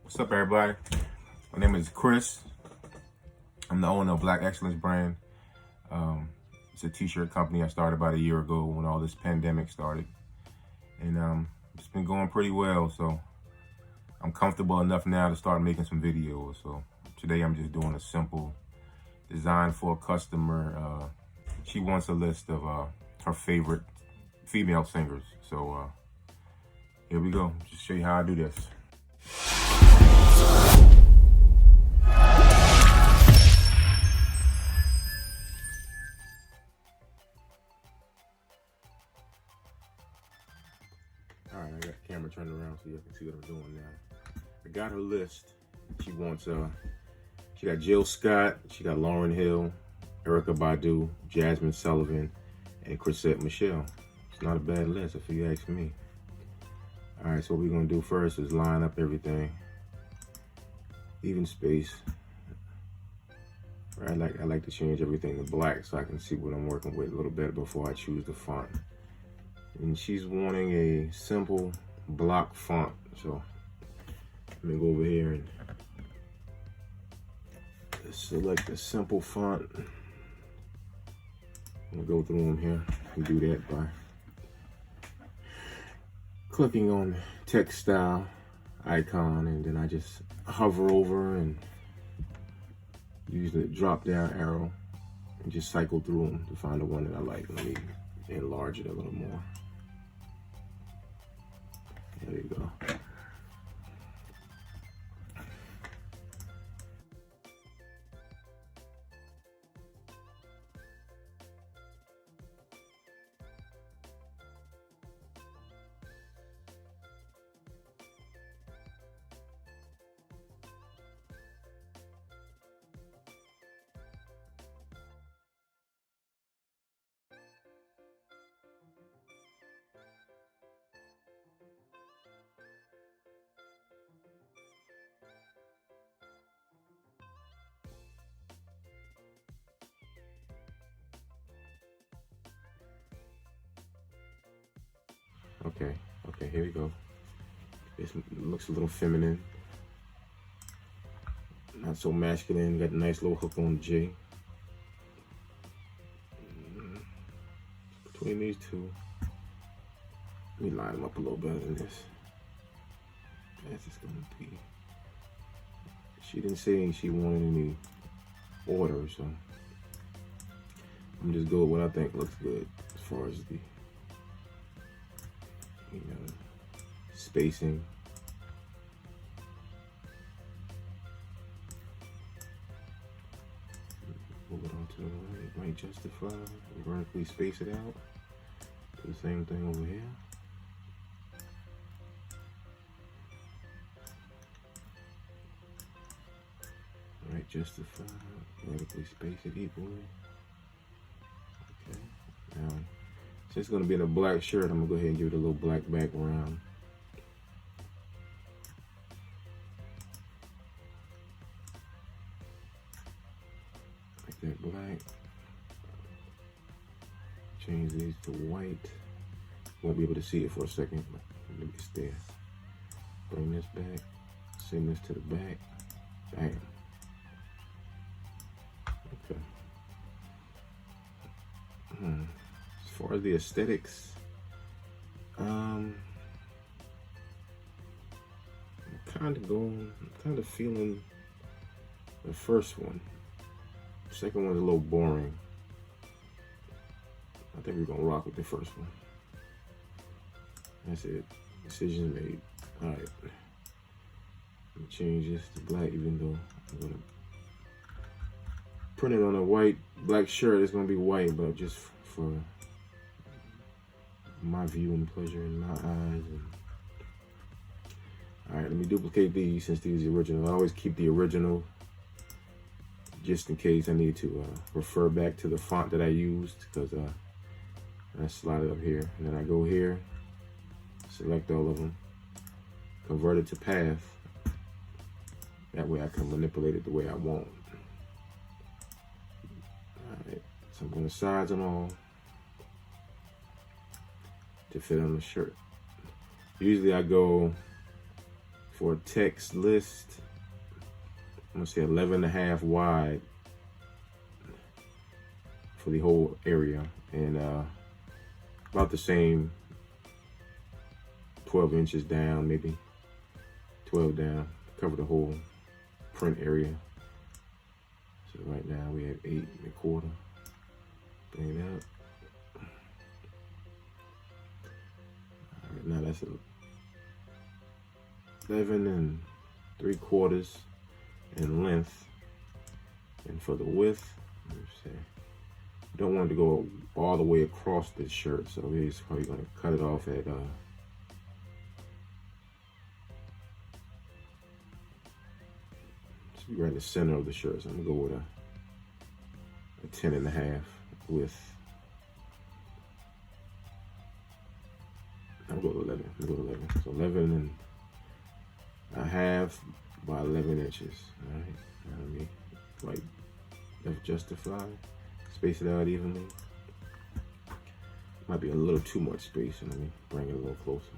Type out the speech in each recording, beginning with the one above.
What's up, everybody? My name is Chris. I'm the owner of Black Excellence brand. It's a t-shirt company I started about a year ago when all this pandemic started. And it's been going pretty well, so I'm comfortable enough now to start making some videos. So today I'm just doing a simple design for a customer. She wants a list of her favorite female singers. So here we go. Just show you how I do this. All right, I got the camera turned around so you can see what I'm doing now. I got her list. She wants, she got Jill Scott, she got Lauryn Hill, Erykah Badu, Jasmine Sullivan, and Chrisette Michele. It's not a bad list if you ask me. All right, so what we're gonna do first is line up everything. Even space. I like to change everything to black so I can see what I'm working with a little better before I choose the font. And she's wanting a simple block font. So let me go over here and select a simple font. I'm gonna go through them here and do that by clicking on text style icon, and then I just hover over and use the drop down arrow and just cycle through them to find the one that I like. Let me enlarge it a little more. There you go. Okay, here we go. This looks a little feminine. Not so masculine, got a nice little hook on the J. Between these two, let me line them up a little better than this. That's just gonna be. She didn't say she wanted any order, so I'm just go with what I think looks good as far as the, you know, spacing. Move it on to the right, might justify, vertically space it out. Do the same thing over here. Right, justify, vertically space it equally. Okay, now, since it's gonna be in a black shirt, I'm gonna go ahead and give it a little black background. Like that black. Change these to white. Won't be able to see it for a second, but it's there. Bring this back, send this to the back, bam. Okay. As far as the aesthetics, I'm kind of feeling the first one. The second one's a little boring. I think we're gonna rock with the first one. That's it. Decision made. All right. Let me change this to black, even though I'm gonna print it on a white black shirt. It's gonna be white, but just for my view and pleasure in my eyes. And all right, let me duplicate these since these are original. I always keep the original just in case I need to refer back to the font that I used, because I slide it up here, and then I go here, select all of them, convert it to path. That way I can manipulate it the way I want. All right, so I'm gonna size them all to fit on the shirt. Usually I go for a text list, I'm gonna say 11.5 wide for the whole area, and about the same 12 inches down, maybe 12 down, cover the whole print area. So right now we have 8.25. Bring it up. All right, now that's 11.75 in length, and for the width, let's see, don't want it to go all the way across this shirt, so we're probably going to cut it off at right in the center of the shirt. So I'm gonna go with a 10.5 width. I'll go to 11. I'll go to 11. So 11.5 by 11 inches. All right. Let me like left justify. Space it out evenly. Might be a little too much space, so let me bring it a little closer.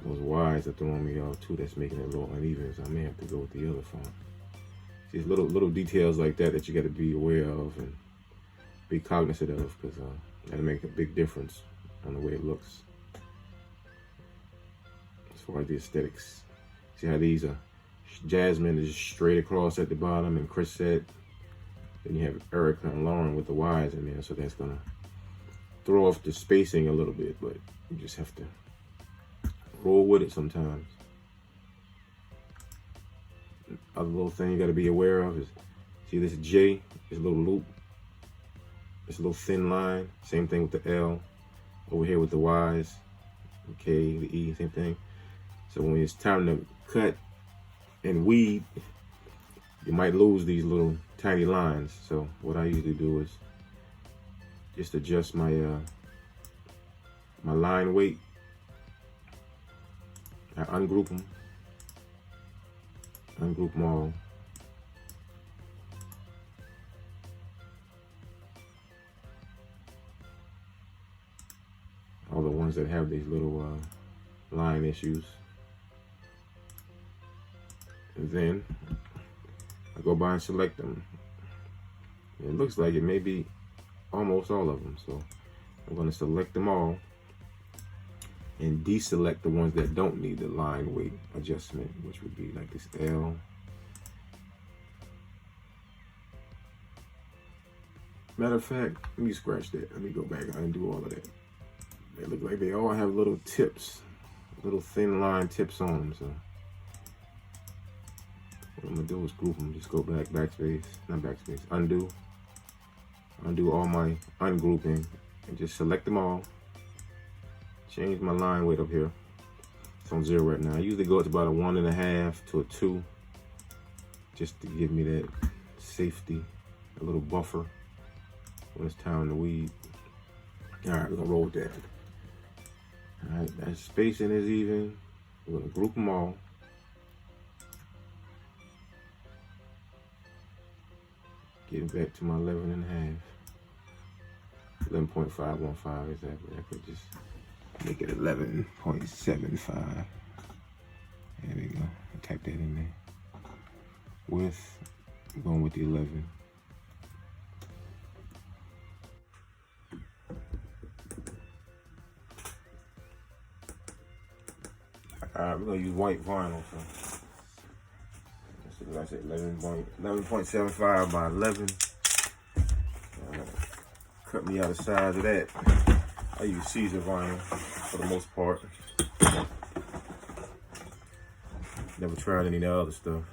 Those Y's are throwing me off too. That's making it a little uneven, so I may have to go with the other font. See, little details like that you got to be aware of and be cognizant of, because that'll make a big difference on the way it looks. As far as the aesthetics, see how these are. Jasmine is straight across at the bottom, and Chris said. Then you have Erica and Lauren with the Y's in there, so that's gonna throw off the spacing a little bit, but you just have to roll with it sometimes. Other little thing you got to be aware of is, see this J, this little loop, this little thin line. Same thing with the L. Over here with the Y's, the K, the E, same thing. So when it's time to cut and weed, you might lose these little tiny lines. So what I usually do is just adjust my my line weight. I ungroup them all. All the ones that have these little line issues. And then I go by and select them. It looks like it may be almost all of them, so I'm going to select them all and deselect the ones that don't need the line weight adjustment, which would be like this L. Matter of fact, let me scratch that. Let me go back and undo all of that. They look like they all have little tips, little thin line tips on them. So what I'm gonna do is group them. Just go back, backspace, not backspace, undo all my ungrouping, and just select them all. Change my line weight up here. It's on 0 right now. I usually go up to about a 1.5 to a 2, just to give me that safety, a little buffer when it's time to weed. All right, we're gonna roll with that. All right, that spacing is even. We're gonna group them all. Getting back to my 11.5. 11.515 exactly. I could just make it 11.75. There we go. I'll type that in there. Width, I'm going with the 11. Alright, we're gonna use white vinyl. So like I said, 11.75 by 11. Cut me out the size of that. I use Caesar vinyl for the most part. Never tried any of the other stuff.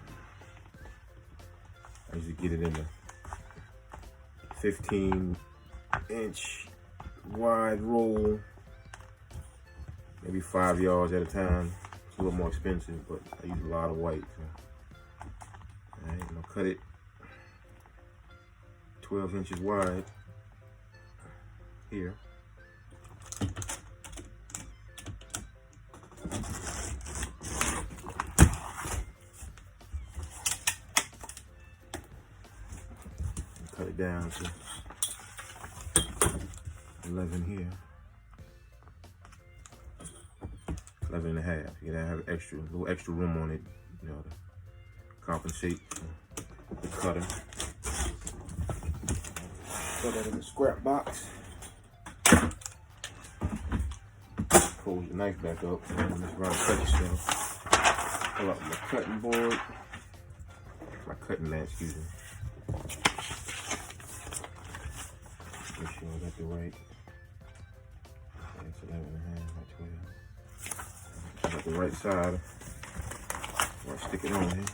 I usually get it in the 15-inch wide roll, maybe 5 yards at a time. It's a little more expensive, but I use a lot of white. So. All right, I'm gonna cut it 12 inches wide here. Cut it down to 11 here. 11.5. You gotta have extra, little extra room on it, you know, to compensate the cutter. Throw that in the scrap box. Close your knife back up. And just run cut yourself. Pull out my cutting board. My cutting mat, excuse me. Make sure I got the right. That's 11.5, not 12. I got the right side. I'll stick it on here.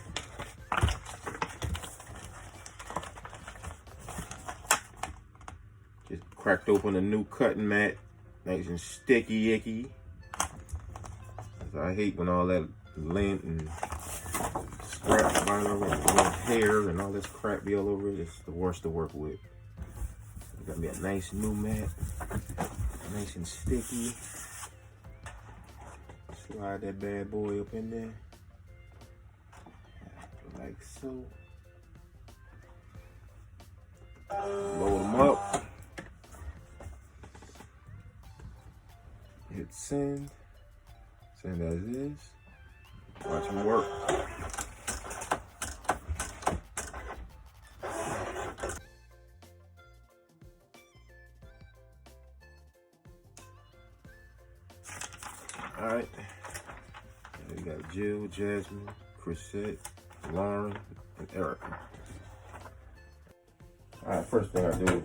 Just cracked open a new cutting mat. Nice and sticky icky. I hate when all that lint and scrap vinyl and hair and all this crap be all over it. It's the worst to work with. Got me a nice new mat. Nice and sticky. Slide that bad boy up in there. Like so. Load them up. Hit send. Send as is. Watch them work. Alright. We got Jill, Jasmine, Chrisette, Lauren, and Erica. Alright, first thing I do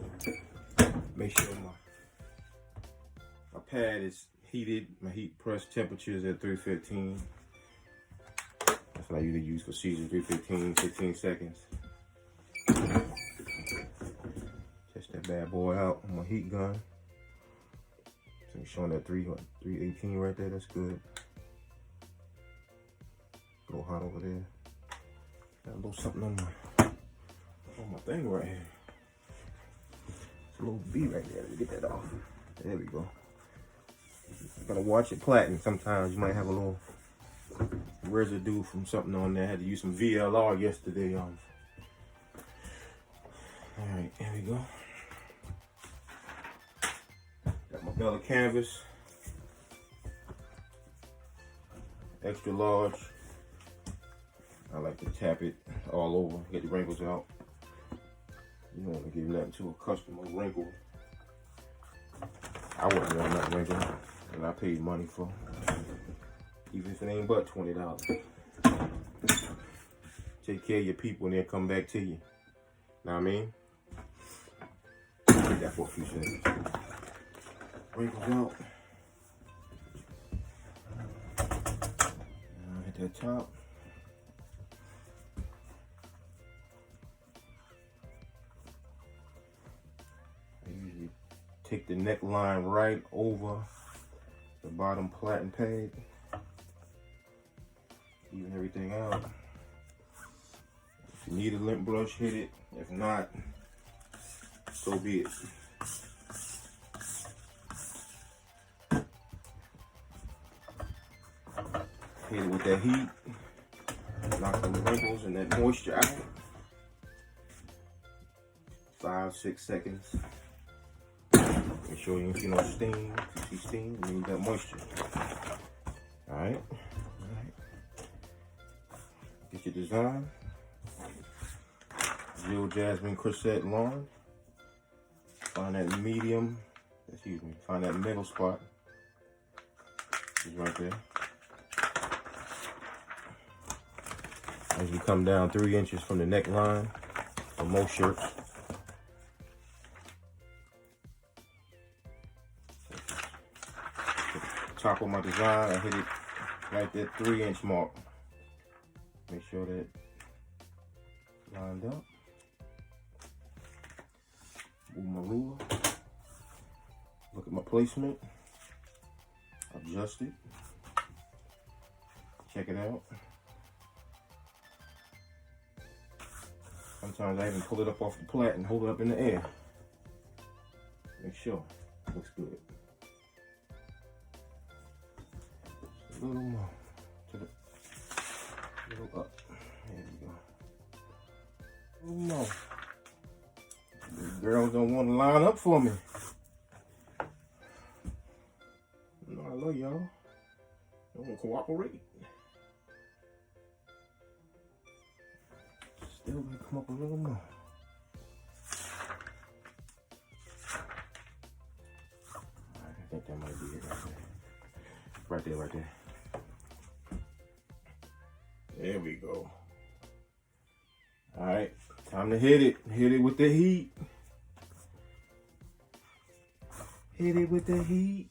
is make sure my pad is heated. My heat press temperature is at 315. That's what I usually use for season, 315, 15 seconds. Test that bad boy out on my heat gun. So showing that 318 right there, that's good. A little hot over there. Got a little something on my thing right here. It's a little B right there. Let me get that off. There we go. Gotta watch it plating. Sometimes you might have a little residue from something on there. I had to use some VLR yesterday. All right, there we go. Got my Bella canvas, extra large. I like to tap it all over, get the wrinkles out. You don't want to give nothing to a customer wrinkle. I wouldn't want that wrinkle that I paid money for, even if it ain't but $20. Take care of your people and they'll come back to you. Know what I mean? Leave that for a few seconds. Wrinkles out. Now hit that top. I usually take the neckline right over the bottom platen pad. Even everything out. If you need a lint brush, hit it. If not, so be it. Hit it with that heat. Knock the wrinkles and that moisture out. 5-6 seconds. Make sure you don't see no steam. If you see steam, you need that moisture. Alright. Get your design. Jill, Jasmine, Chrisette, Lauren. Find that medium, find that middle spot. It's right there. As you come down 3 inches from the neckline for most shirts. Top of my design, I hit it right there, 3-inch mark. Make sure that lined up. Move my ruler. Look at my placement. Adjust it. Check it out. Sometimes I even pull it up off the plat and hold it up in the air. Make sure it looks good. A little more to the little up. There we go. A little more. These girls don't want to line up for me. You know I love y'all. Don't gonna cooperate. Still gonna come up a little more. I think that might be it right there. Right there, right there. There we go. All right, time to hit it. Hit it with the heat. Hit it with the heat.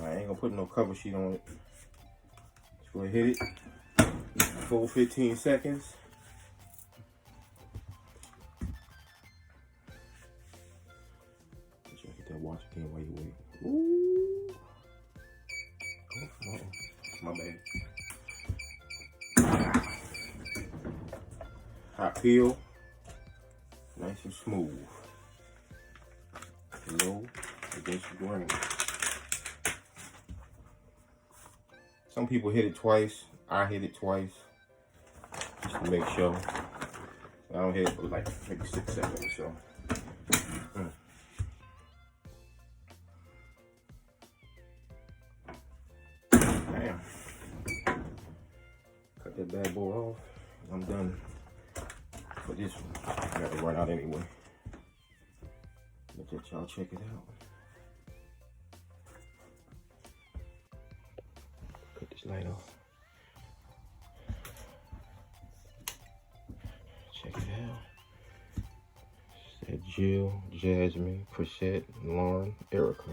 I ain't gonna put no cover sheet on it. Just go ahead, hit it. Full 15 seconds. Make sure I hit that watch again while you wait. Ooh. Oh, my bad. Hot peel, nice and smooth. Low against the grain. Some people hit it twice. I hit it twice just to make sure. I don't hit it for like maybe 6 seconds or so. Damn. Cut that bad boy off. I'm done. For this one, I gotta run out anyway. Let y'all check it out. Cut this light off. Check it out. It's that Jill, Jasmine, Chrisette, Lauren, Erica.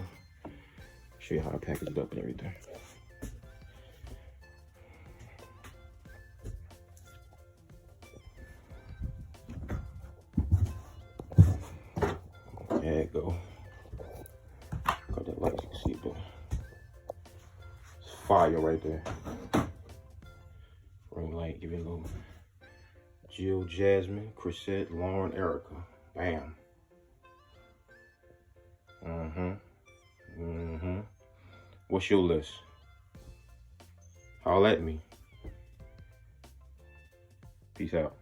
Show you how I package it up and everything. There you go. Got that light, you can see it there. It's fire right there. Ring light, give it a little. Jill, Jasmine, Chrisette, Lauren, Erica. Bam. What's your list? Holla at me. Peace out.